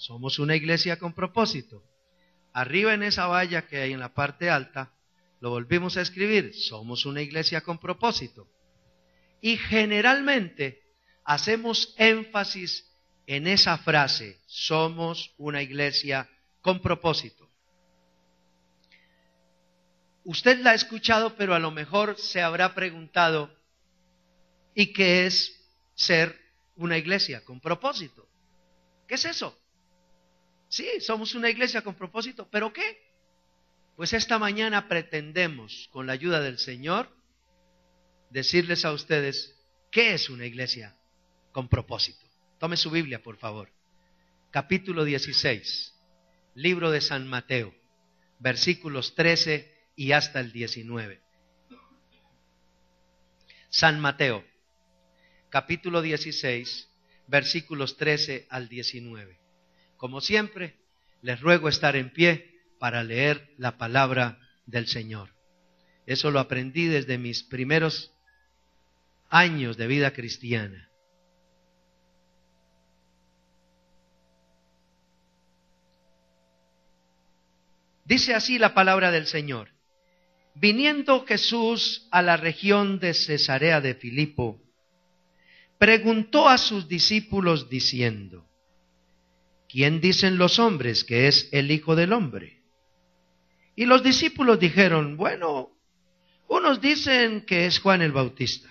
somos una iglesia con propósito. Arriba en esa valla que hay en la parte alta, lo volvimos a escribir, somos una iglesia con propósito. Y generalmente hacemos énfasis en esa frase, somos una iglesia con propósito. Usted la ha escuchado, pero a lo mejor se habrá preguntado, ¿y qué es ser una iglesia con propósito? ¿Qué es eso? Sí, somos una iglesia con propósito, ¿pero qué? Pues esta mañana pretendemos, con la ayuda del Señor, decirles a ustedes qué es una iglesia con propósito. Tome su Biblia, por favor. Capítulo 16, libro de San Mateo, versículos 13 y hasta el 19. San Mateo, capítulo 16, versículos 13 al 19. Como siempre, les ruego estar en pie para leer la palabra del Señor. Eso lo aprendí desde mis primeros años de vida cristiana. Dice así la palabra del Señor. Viniendo Jesús a la región de Cesarea de Filipo, preguntó a sus discípulos diciendo, ¿quién dicen los hombres que es el Hijo del Hombre? Y los discípulos dijeron, bueno, unos dicen que es Juan el Bautista,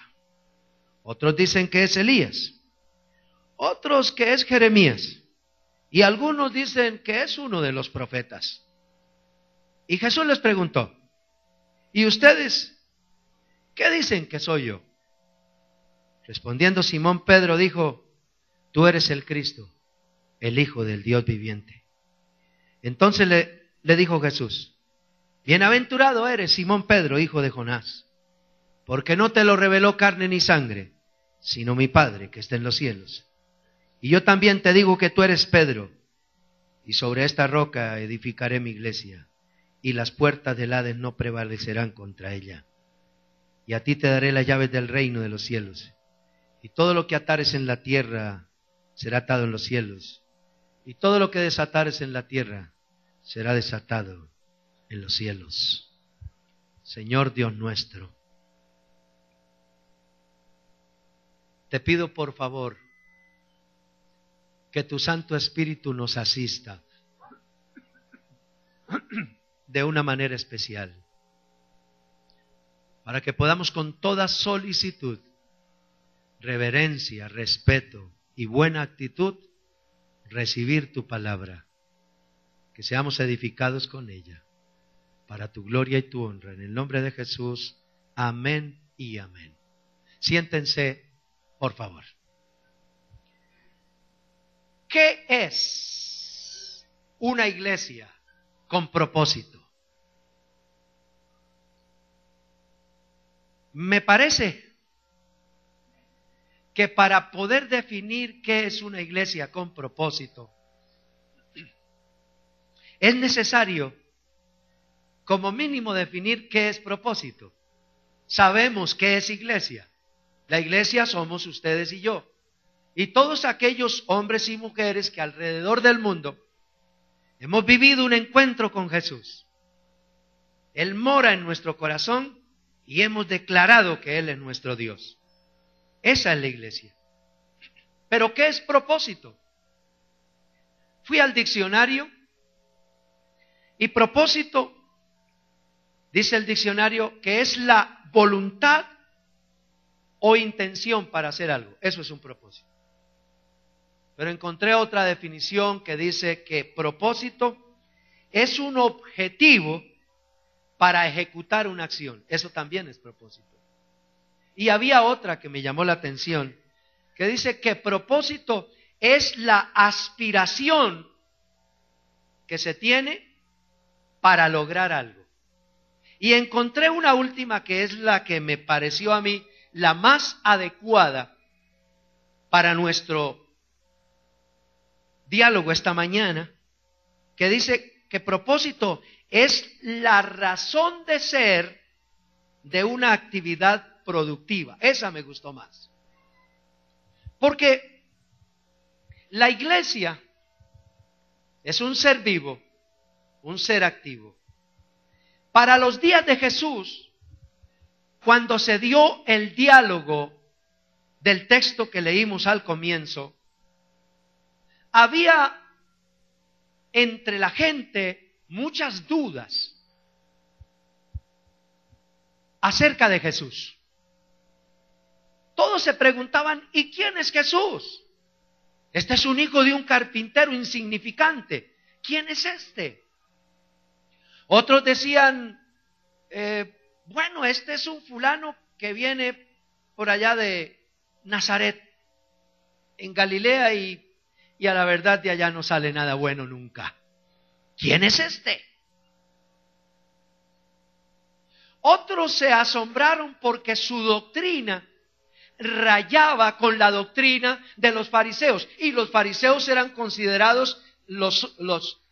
otros dicen que es Elías, otros que es Jeremías, y algunos dicen que es uno de los profetas. Y Jesús les preguntó, ¿y ustedes qué dicen que soy yo? Respondiendo Simón Pedro dijo, tú eres el Cristo, el Hijo del Dios viviente. Entonces le dijo Jesús, bienaventurado eres Simón Pedro, hijo de Jonás, porque no te lo reveló carne ni sangre, sino mi Padre que está en los cielos. Y yo también te digo que tú eres Pedro, y sobre esta roca edificaré mi iglesia, y las puertas del Hades no prevalecerán contra ella. Y a ti te daré las llaves del reino de los cielos, y todo lo que atares en la tierra será atado en los cielos, y todo lo que desatares en la tierra será desatado en los cielos. Señor Dios nuestro, te pido por favor que tu Santo Espíritu nos asista de una manera especial, para que podamos con toda solicitud, reverencia, respeto y buena actitud recibir tu palabra, que seamos edificados con ella, para tu gloria y tu honra. En el nombre de Jesús, amén y amén. Siéntense, por favor. ¿Qué es una iglesia con propósito? Me parece que para poder definir qué es una iglesia con propósito, es necesario como mínimo definir qué es propósito. Sabemos qué es iglesia. La iglesia somos ustedes y yo. Y todos aquellos hombres y mujeres que alrededor del mundo hemos vivido un encuentro con Jesús. Él mora en nuestro corazón y hemos declarado que Él es nuestro Dios. Esa es la iglesia. ¿Pero qué es propósito? Fui al diccionario y propósito, dice el diccionario, que es la voluntad o intención para hacer algo. Eso es un propósito. Pero encontré otra definición que dice que propósito es un objetivo para ejecutar una acción. Eso también es propósito. Y había otra que me llamó la atención, que dice que propósito es la aspiración que se tiene para lograr algo. Y encontré una última que es la que me pareció a mí la más adecuada para nuestro diálogo esta mañana, que dice que propósito es la razón de ser de una actividad productiva. Esa me gustó más. Porque la iglesia Es un ser vivo, un ser activo. Para los días de Jesús, cuando se dio el diálogo del texto que leímos al comienzo, había entre la gente muchas dudas acerca de Jesús. Todos se preguntaban, ¿y quién es Jesús? Este es un hijo de un carpintero insignificante. ¿Quién es este? Otros decían, bueno, este es un fulano que viene por allá de Nazaret, en Galilea, y a la verdad de allá no sale nada bueno nunca. ¿Quién es este? Otros se asombraron porque su doctrina rayaba con la doctrina de los fariseos, y los fariseos eran considerados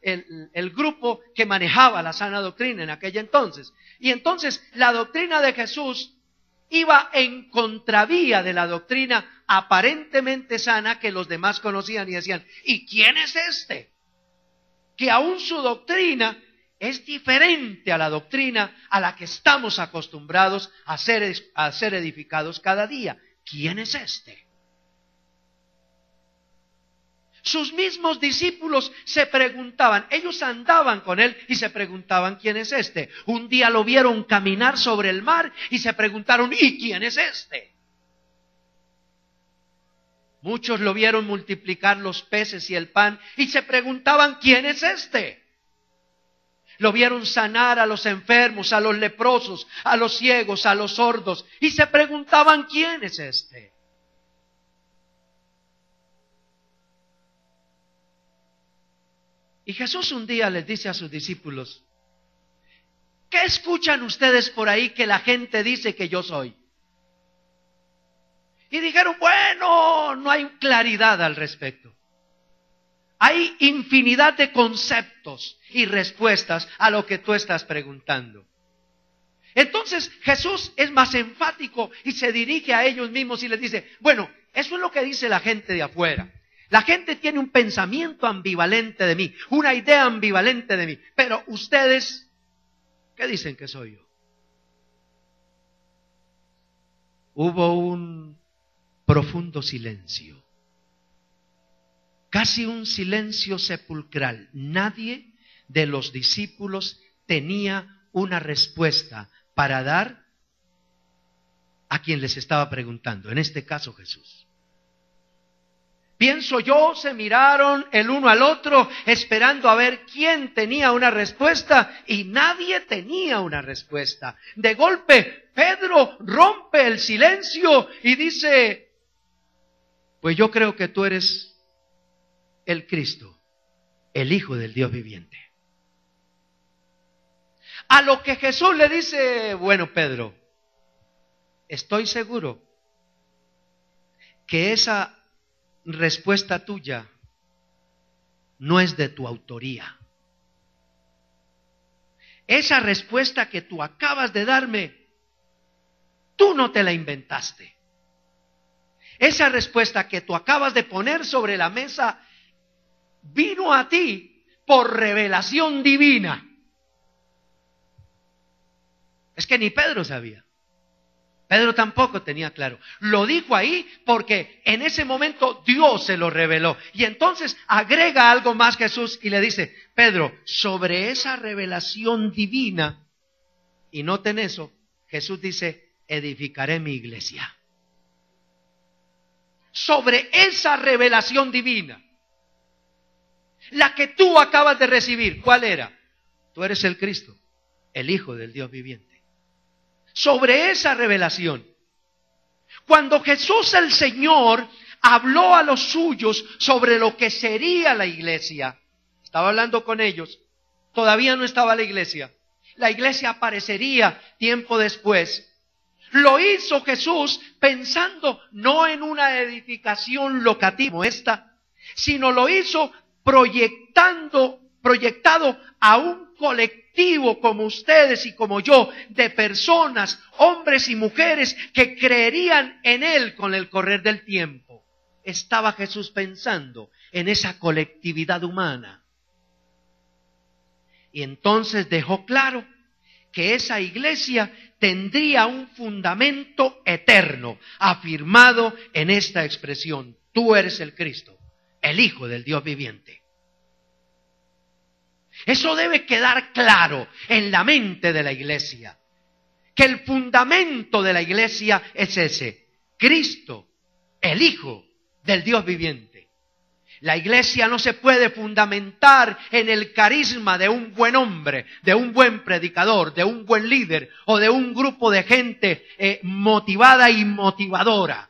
el grupo que manejaba la sana doctrina en aquel entonces. Y entonces la doctrina de Jesús iba en contravía de la doctrina aparentemente sana que los demás conocían, y decían, ¿y quién es este? Que aún su doctrina es diferente a la doctrina a la que estamos acostumbrados a ser edificados cada día. ¿Quién es este? Sus mismos discípulos se preguntaban, ellos andaban con él y se preguntaban, ¿quién es este? Un día lo vieron caminar sobre el mar y se preguntaron, ¿y quién es este? Muchos lo vieron multiplicar los peces y el pan y se preguntaban, ¿quién es este? Lo vieron sanar a los enfermos, a los leprosos, a los ciegos, a los sordos, y se preguntaban, ¿quién es este? Y Jesús un día les dice a sus discípulos, ¿qué escuchan ustedes por ahí que la gente dice que yo soy? Y dijeron, bueno, no hay claridad al respecto. Hay infinidad de conceptos y respuestas a lo que tú estás preguntando. Entonces Jesús es más enfático y se dirige a ellos mismos y les dice, bueno, eso es lo que dice la gente de afuera. La gente tiene un pensamiento ambivalente de mí, una idea ambivalente de mí, pero ustedes, ¿qué dicen que soy yo? Hubo un profundo silencio. Casi un silencio sepulcral. Nadie de los discípulos tenía una respuesta para dar a quien les estaba preguntando, en este caso Jesús. Pienso yo, se miraron el uno al otro esperando a ver quién tenía una respuesta y nadie tenía una respuesta. De golpe, Pedro rompe el silencio y dice, pues yo creo que tú eres el Cristo, el Hijo del Dios viviente. A lo que Jesús le dice, bueno, Pedro, estoy seguro que esa respuesta tuya no es de tu autoría. Esa respuesta que tú acabas de darme, tú no te la inventaste. Esa respuesta que tú acabas de poner sobre la mesa vino a ti por revelación divina. Es que ni Pedro sabía. Pedro tampoco tenía claro. Lo dijo ahí porque en ese momento Dios se lo reveló. Y entonces agrega algo más Jesús y le dice, Pedro, sobre esa revelación divina, y noten eso, Jesús dice, edificaré mi iglesia. Sobre esa revelación divina, la que tú acabas de recibir, ¿cuál era? Tú eres el Cristo, el Hijo del Dios viviente. Sobre esa revelación, cuando Jesús el Señor habló a los suyos sobre lo que sería la iglesia, estaba hablando con ellos, todavía no estaba la iglesia aparecería tiempo después. Lo hizo Jesús pensando no en una edificación locativa como esta, sino lo hizo proyectado a un colectivo como ustedes y como yo, de personas, hombres y mujeres que creerían en Él con el correr del tiempo. Estaba Jesús pensando en esa colectividad humana. Y entonces dejó claro que esa iglesia tendría un fundamento eterno, afirmado en esta expresión: tú eres el Cristo, el Hijo del Dios viviente. Eso debe quedar claro en la mente de la iglesia, que el fundamento de la iglesia es ese: Cristo, el Hijo del Dios viviente. La iglesia no se puede fundamentar en el carisma de un buen hombre, de un buen predicador, de un buen líder o de un grupo de gente motivada y motivadora.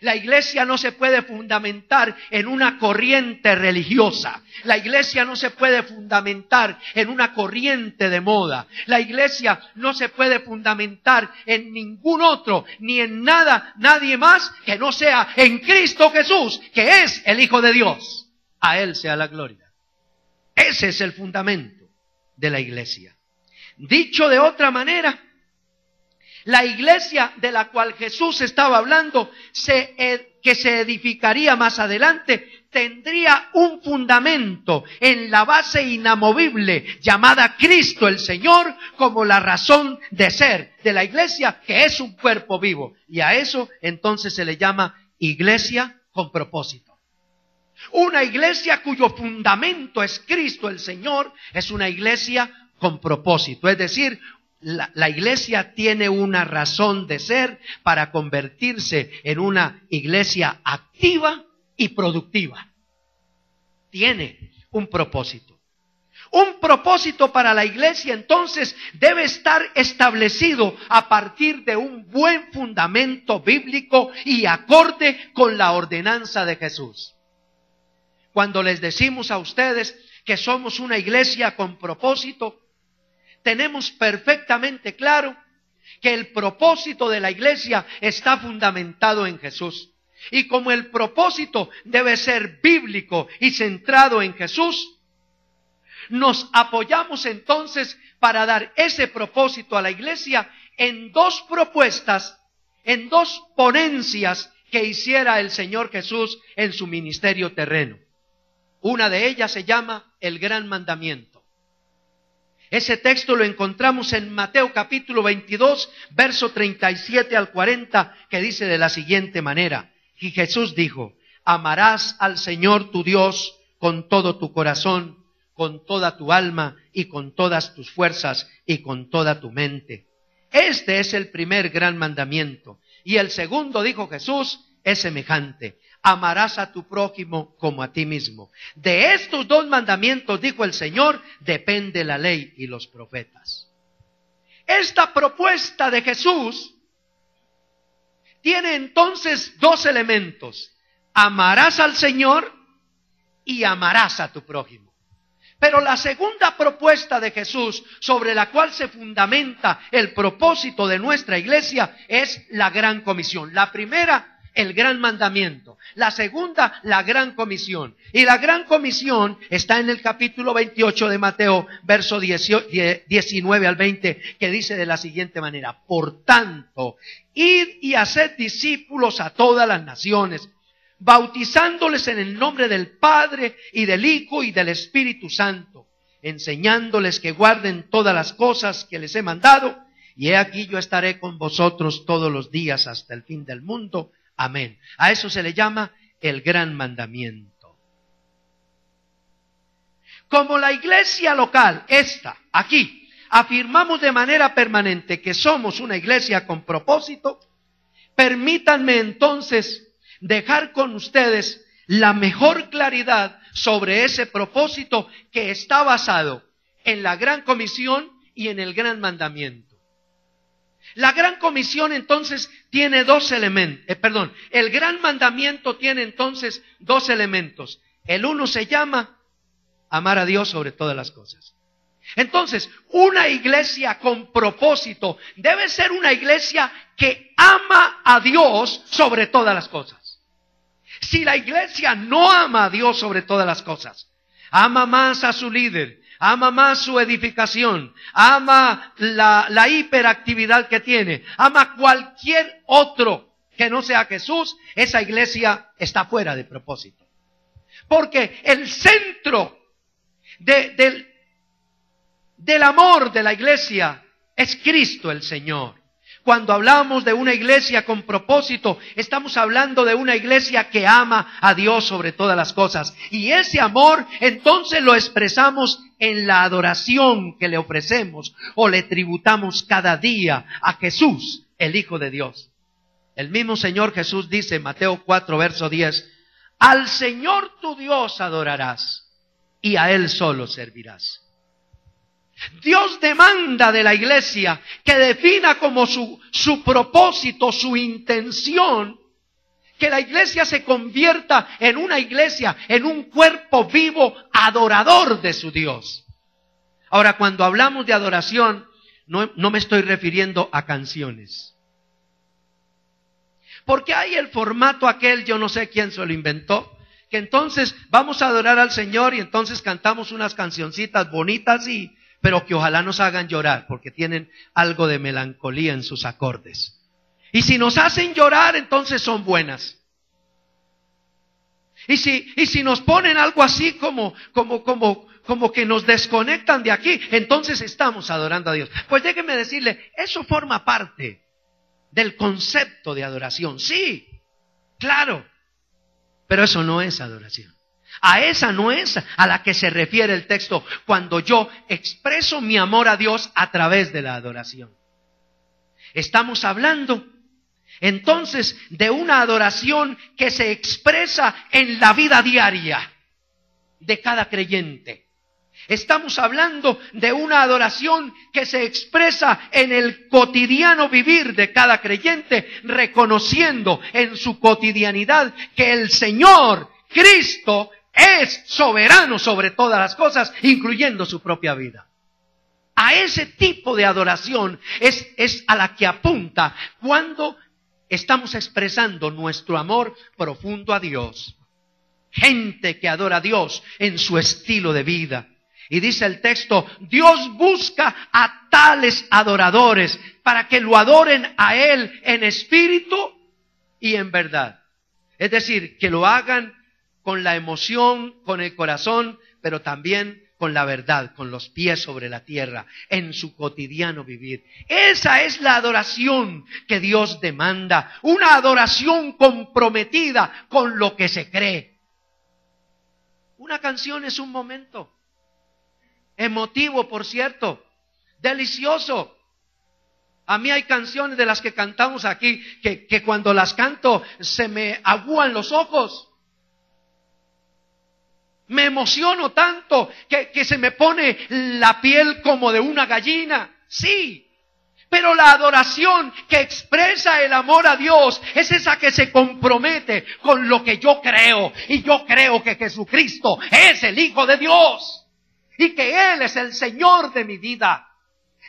La iglesia no se puede fundamentar en una corriente religiosa. La iglesia no se puede fundamentar en una corriente de moda. La iglesia no se puede fundamentar en ningún otro, ni en nada, nadie más que no sea en Cristo Jesús, que es el Hijo de Dios. A Él sea la gloria. Ese es el fundamento de la iglesia. Dicho de otra manera, la iglesia de la cual Jesús estaba hablando, que se edificaría más adelante, tendría un fundamento en la base inamovible llamada Cristo el Señor, como la razón de ser de la iglesia, que es un cuerpo vivo. Y a eso entonces se le llama iglesia con propósito. Una iglesia cuyo fundamento es Cristo el Señor es una iglesia con propósito, es decir, la iglesia tiene una razón de ser para convertirse en una iglesia activa y productiva. Tiene un propósito. Un propósito para la iglesia entonces debe estar establecido a partir de un buen fundamento bíblico y acorde con la ordenanza de Jesús. Cuando les decimos a ustedes que somos una iglesia con propósito, tenemos perfectamente claro que el propósito de la iglesia está fundamentado en Jesús. Y como el propósito debe ser bíblico y centrado en Jesús, nos apoyamos entonces para dar ese propósito a la iglesia en dos propuestas, en dos ponencias que hiciera el Señor Jesús en su ministerio terreno. Una de ellas se llama el Gran Mandamiento. Ese texto lo encontramos en Mateo capítulo 22, verso 37 al 40, que dice de la siguiente manera: y Jesús dijo: amarás al Señor tu Dios con todo tu corazón, con toda tu alma y con todas tus fuerzas y con toda tu mente. Este es el primer gran mandamiento. Y el segundo, dijo Jesús, es semejante: amarás a tu prójimo como a ti mismo. De estos dos mandamientos, dijo el Señor, depende la ley y los profetas. Esta propuesta de Jesús tiene entonces dos elementos: amarás al Señor y amarás a tu prójimo. Pero la segunda propuesta de Jesús, sobre la cual se fundamenta el propósito de nuestra iglesia, es la gran comisión. La primera, el gran mandamiento. La segunda, la gran comisión. Y la gran comisión está en el capítulo 28 de Mateo, verso 19 al 20, que dice de la siguiente manera: por tanto, id y haced discípulos a todas las naciones, bautizándoles en el nombre del Padre y del Hijo y del Espíritu Santo, enseñándoles que guarden todas las cosas que les he mandado, y he aquí yo estaré con vosotros todos los días hasta el fin del mundo. Amén. A eso se le llama el gran mandamiento. Como la iglesia local, aquí, afirmamos de manera permanente que somos una iglesia con propósito, permítanme entonces dejar con ustedes la mejor claridad sobre ese propósito que está basado en la gran comisión y en el gran mandamiento. La gran comisión entonces tiene dos elementos, el gran mandamiento tiene entonces dos elementos. El uno se llama amar a Dios sobre todas las cosas. Entonces, una iglesia con propósito debe ser una iglesia que ama a Dios sobre todas las cosas. Si la iglesia no ama a Dios sobre todas las cosas, ama más a su líder, ama más su edificación, ama la hiperactividad que tiene, ama cualquier otro que no sea Jesús, esa iglesia está fuera de propósito. Porque el centro del amor de la iglesia es Cristo el Señor. Cuando hablamos de una iglesia con propósito, estamos hablando de una iglesia que ama a Dios sobre todas las cosas. Y ese amor entonces lo expresamos en la adoración que le ofrecemos o le tributamos cada día a Jesús, el Hijo de Dios. El mismo Señor Jesús dice en Mateo 4, verso 10, al Señor tu Dios adorarás y a Él solo servirás. Dios demanda de la iglesia que defina como su propósito, su intención, que la iglesia se convierta en una iglesia, en un cuerpo vivo adorador de su Dios. Ahora, cuando hablamos de adoración, no me estoy refiriendo a canciones. Porque hay el formato aquel, yo no sé quién se lo inventó, que entonces vamos a adorar al Señor y entonces cantamos unas cancioncitas bonitas pero que ojalá nos hagan llorar, porque tienen algo de melancolía en sus acordes. Y si nos hacen llorar, entonces son buenas. Y si nos ponen algo así como que nos desconectan de aquí, entonces estamos adorando a Dios. Pues déjeme decirle, eso forma parte del concepto de adoración. Sí, claro, pero eso no es adoración. A esa no es a la que se refiere el texto cuando yo expreso mi amor a Dios a través de la adoración. Estamos hablando entonces de una adoración que se expresa en la vida diaria de cada creyente. Estamos hablando de una adoración que se expresa en el cotidiano vivir de cada creyente, reconociendo en su cotidianidad que el Señor Cristo es soberano sobre todas las cosas, incluyendo su propia vida. A ese tipo de adoración es a la que apunta cuando estamos expresando nuestro amor profundo a Dios. Gente que adora a Dios en su estilo de vida. Y dice el texto, Dios busca a tales adoradores para que lo adoren a Él en espíritu y en verdad. Es decir, que lo hagan con la emoción, con el corazón, pero también con la verdad, con los pies sobre la tierra, en su cotidiano vivir. Esa es la adoración que Dios demanda, una adoración comprometida con lo que se cree. Una canción es un momento emotivo, por cierto, delicioso. A mí hay canciones de las que cantamos aquí que cuando las canto se me agúan los ojos. Me emociono tanto que se me pone la piel como de una gallina. Sí, pero la adoración que expresa el amor a Dios es esa que se compromete con lo que yo creo. Y yo creo que Jesucristo es el Hijo de Dios. Y que Él es el Señor de mi vida.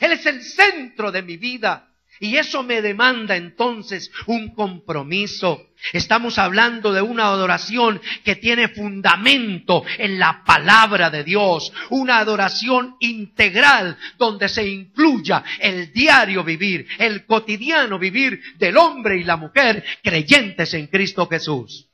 Él es el centro de mi vida. Y eso me demanda entonces un compromiso. Estamos hablando de una adoración que tiene fundamento en la palabra de Dios. Una adoración integral donde se incluya el diario vivir, el cotidiano vivir del hombre y la mujer creyentes en Cristo Jesús.